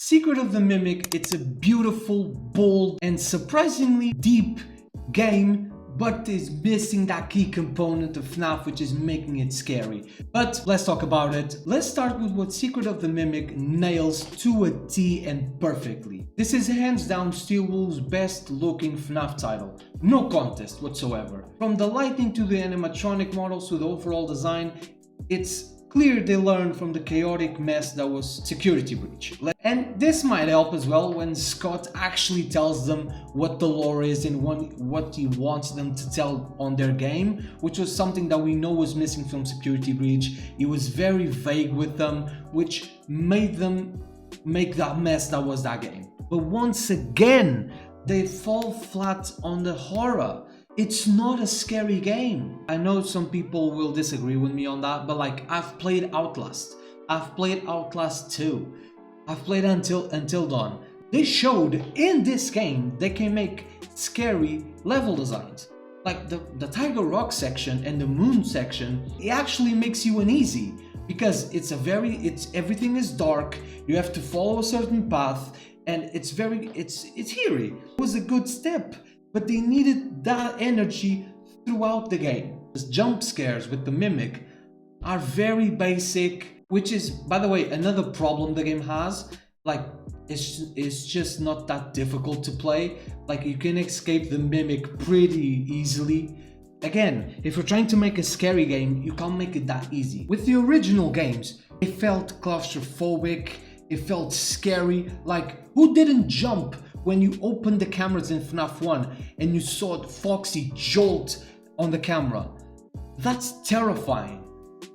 Secret of the Mimic, it's a beautiful, bold, and surprisingly deep game, but is missing that key component of FNAF, which is making it scary. But let's talk about it. Let's start with what Secret of the Mimic nails to a T and perfectly. This is hands down Steelwoolf's best looking FNAF title. No contest whatsoever. From the lighting to the animatronic models to the overall design, it's clear they learned from the chaotic mess that was Security Breach. And this might help as well when Scott actually tells them what the lore is and what he wants them to tell on their game, which was something that we know was missing from Security Breach. He was very vague with them, which made them make that mess that was that game. But once again, they fall flat on the horror. It's not a scary game. I know some people will disagree with me on that, but like, I've played Outlast. I've played Outlast 2. I've played Until Dawn. They showed in this game they can make scary level designs. Like the Tiger Rock section and the Moon section, it actually makes you uneasy because everything is dark. You have to follow a certain path, and it's eerie. It was a good step. But they needed that energy throughout the game. The jump scares with the Mimic are very basic, which is, by the way, another problem the game has. Like, it's just not that difficult to play. Like, you can escape the Mimic pretty easily. Again, if you're trying to make a scary game, you can't make it that easy. With the original games, it felt claustrophobic, it felt scary. Like, who didn't jump when you opened the cameras in FNAF 1 and you saw Foxy jolt on the camera? That's terrifying.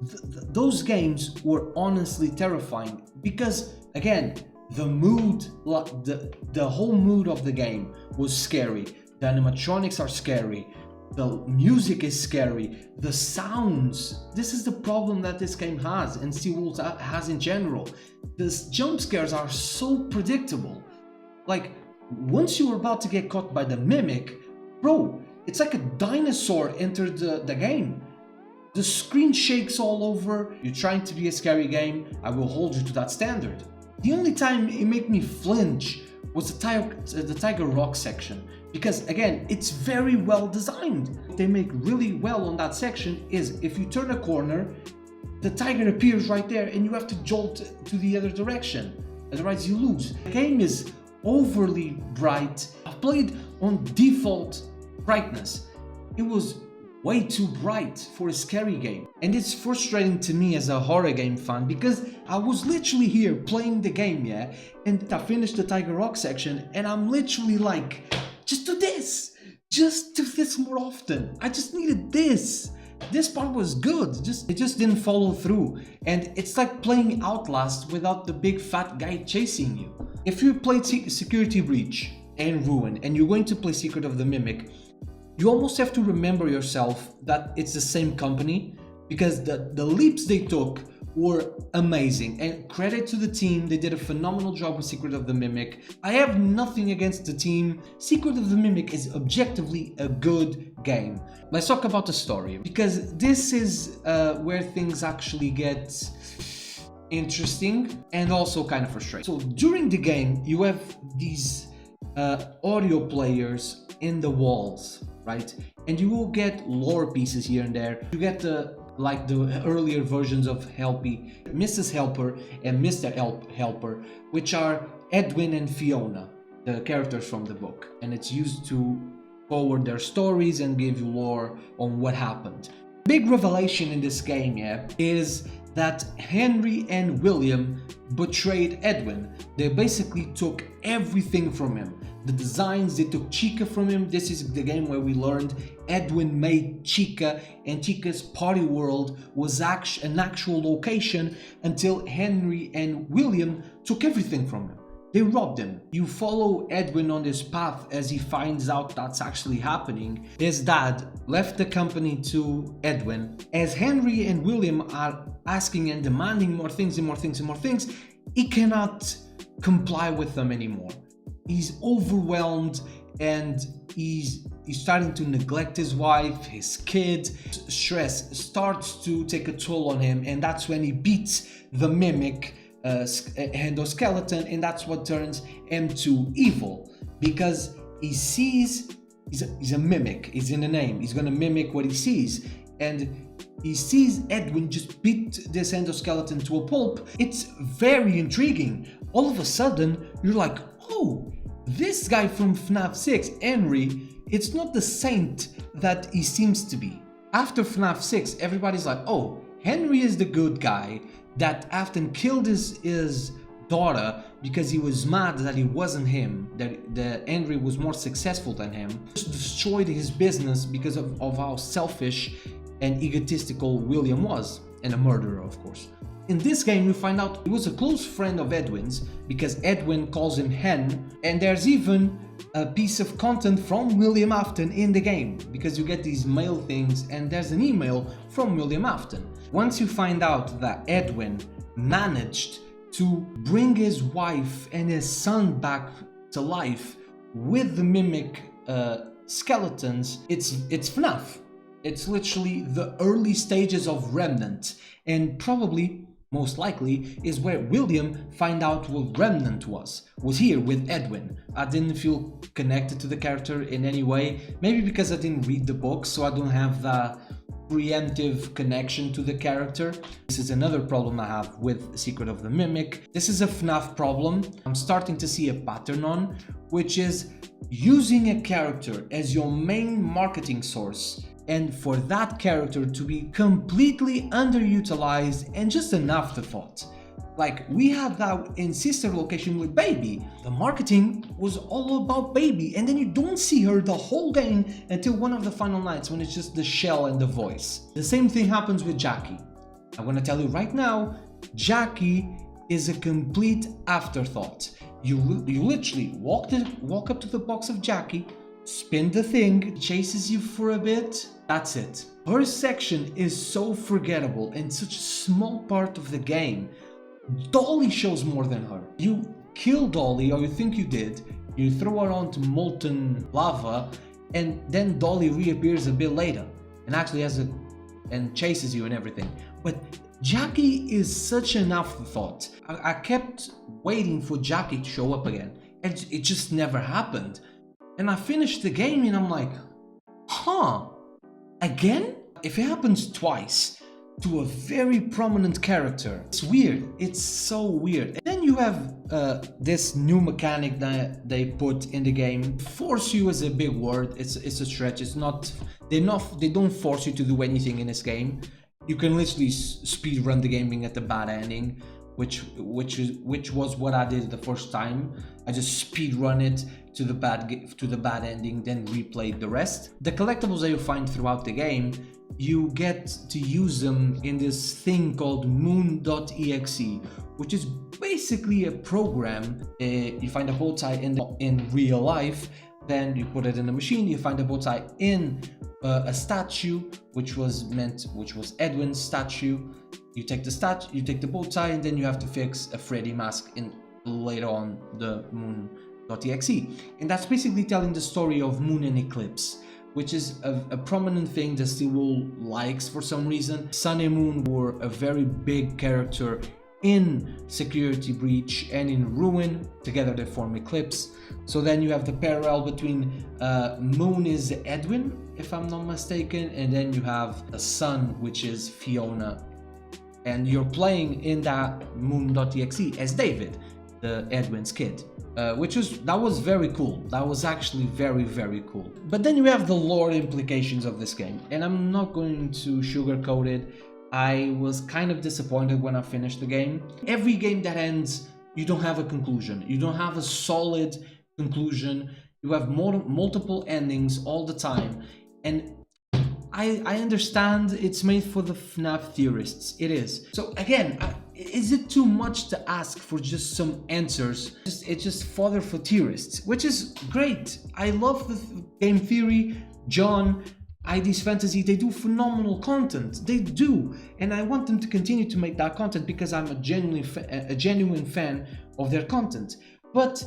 Those games were honestly terrifying because, again, the mood, the whole mood of the game was scary. The animatronics are scary. The music is scary. The sounds. This is the problem that this game has and Steelwoolf has in general. The jump scares are so predictable. Like, once you were about to get caught by the Mimic, bro, it's like a dinosaur entered the game. The screen shakes all over. You're trying to be a scary game, I will hold you to that standard. The only time it made me flinch was the Tiger Rock section, because again, it's very well designed. What they make really well on that section is if you turn a corner, the tiger appears right there and you have to jolt to the other direction, otherwise you lose. The game is overly bright. I've played on default brightness. It was way too bright for a scary game. And it's frustrating to me as a horror game fan because I was literally here playing the game, yeah? And I finished the Tiger Rock section and I'm literally like, just do this! Just do this more often. I just needed this. This part was good, it just didn't follow through. And it's like playing Outlast without the big fat guy chasing you. If you played Security Breach and Ruin and you're going to play Secret of the Mimic, you almost have to remember yourself that it's the same company, because the leaps they took were amazing. And credit to the team, they did a phenomenal job with Secret of the Mimic. I have nothing against the team. Secret of the Mimic is objectively a good game. Let's talk about the story, because this is where things actually get interesting and also kind of frustrating. So during the game, you have these audio players in the walls, right? And you will get lore pieces here and there. You get the earlier versions of Helpy, Mrs. Helper and Mr. Helper, which are Edwin and Fiona, the characters from the book. And it's used to forward their stories and give you lore on what happened. Big revelation in this game, yeah, is that Henry and William betrayed Edwin. They basically took everything from him. The designs, they took Chica from him. This is the game where we learned Edwin made Chica, and Chica's party world was an actual location until Henry and William took everything from him. They robbed him. You follow Edwin on this path as he finds out that's actually happening. His dad left the company to Edwin. As Henry and William are asking and demanding more things and more things and more things, he cannot comply with them anymore. He's overwhelmed and he's starting to neglect his wife, his kid. Stress starts to take a toll on him, and that's when he beats the Mimic endoskeleton, and that's what turns him to evil, because he sees, he's a mimic, he's in the name, he's gonna mimic what he sees, and he sees Edwin just beat this endoskeleton to a pulp. It's very intriguing. All of a sudden, you're like, oh, this guy from FNAF 6, Henry, it's not the saint that he seems to be. After FNAF 6, everybody's like, oh, Henry is the good guy that after killed his daughter because he was mad that it wasn't him, that Henry was more successful than him, just destroyed his business because of how selfish and egotistical William was, and a murderer, of course. In this game, we find out he was a close friend of Edwin's because Edwin calls him Hen, and there's even a piece of content from William Afton in the game because you get these mail things, and there's an email from William Afton. Once you find out that Edwin managed to bring his wife and his son back to life with the mimic skeletons, it's FNAF. It's literally the early stages of Remnant, and probably, most likely, is where William find out what Remnant was here with Edwin. I didn't feel connected to the character in any way, maybe because I didn't read the book, so I don't have the preemptive connection to the character. This is another problem I have with Secret of the Mimic. This is a FNAF problem I'm starting to see a pattern on, which is using a character as your main marketing source, and for that character to be completely underutilized and just an afterthought. Like we had that in Sister Location with Baby. The marketing was all about Baby, and then you don't see her the whole game until one of the final nights when it's just the shell and the voice. The same thing happens with Jackie. I'm gonna tell you right now, Jackie is a complete afterthought. You literally walk up to the box of Jackie, spin the thing, chases you for a bit, that's it. Her section is so forgettable and such a small part of the game. Dolly shows more than her. You kill Dolly, or you think you did, you throw her onto molten lava, and then Dolly reappears a bit later and actually and chases you and everything. But Jackie is such an afterthought. I kept waiting for Jackie to show up again, and it just never happened. And I finished the game and I'm like, huh, again? If it happens twice to a very prominent character, it's weird. It's so weird. And then you have this new mechanic that they put in the game. Force you is a big word. It's a stretch. It's not. They don't force you to do anything in this game. You can literally speed run the game being at the bad ending, which was what I did the first time. I just speed run it to the bad ending, then replayed the rest. The collectibles that you find throughout the game, you get to use them in this thing called moon.exe, which is basically a program. You find a bow tie in real life, then you put it in a machine. You find a bow tie in a statue, which was Edwin's statue. You take the bow tie, and then you have to fix a Freddy mask in later on the moon.exe. And that's basically telling the story of Moon and Eclipse, which is a prominent thing that Steel likes for some reason. Sun and Moon were a very big character in Security Breach and in Ruin. Together they form Eclipse. So then you have the parallel between Moon is Edwin, if I'm not mistaken, and then you have a Sun, which is Fiona. And you're playing in that moon.exe as David, the Edwin's kid, that was very cool. That was actually very, very cool. But then you have the lore implications of this game, and I'm not going to sugarcoat it. I was kind of disappointed when I finished the game. Every game that ends, you don't have a conclusion. You don't have a solid conclusion. You have multiple endings all the time, and I understand it's made for the FNAF theorists. It is. So again, is it too much to ask for just some answers? It's just fodder for theorists, which is great. I love the game theory. John, ID's Fantasy, they do phenomenal content. They do. And I want them to continue to make that content because I'm a genuine fan of their content. But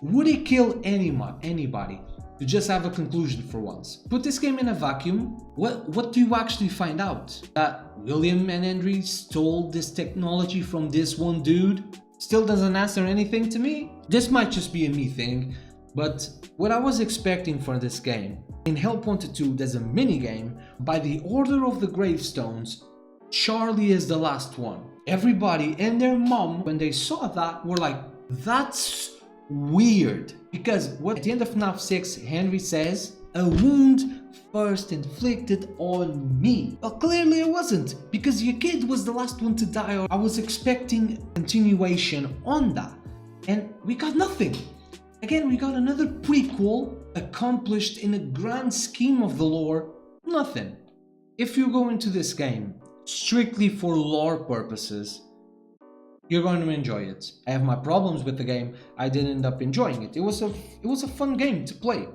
would it kill anybody? to just have a conclusion for once. Put this game in a vacuum. What do you actually find out? That William and Henry stole this technology from this one dude? Still doesn't answer anything to me. This might just be a me thing, but what I was expecting for this game, in Help Wanted 2 there's a mini game. By the order of the gravestones, Charlie is the last one. Everybody and their mom, when they saw that, were like, that's weird. Because what at the end of FNAF 6, Henry says, a wound first inflicted on me. Well, clearly it wasn't, because your kid was the last one to die. I was expecting continuation on that, and we got nothing. Again, we got another prequel accomplished in a grand scheme of the lore. Nothing. If you go into this game strictly for lore purposes, you're going to enjoy it. I have my problems with the game. I didn't end up enjoying it. It was a fun game to play.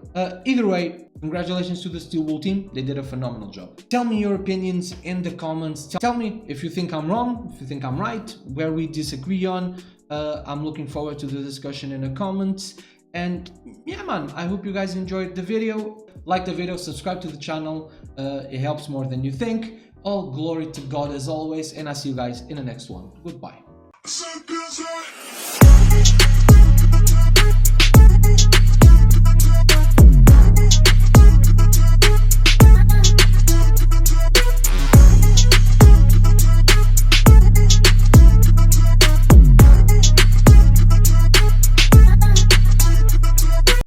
Either way, congratulations to the Steel Wool team. They did a phenomenal job. Tell me your opinions in the comments. Tell me if you think I'm wrong, if you think I'm right, where we disagree on. I'm looking forward to the discussion in the comments. And yeah, man, I hope you guys enjoyed the video. Like the video, subscribe to the channel. It helps more than you think. All glory to God as always, and I'll see you guys in the next one. Goodbye.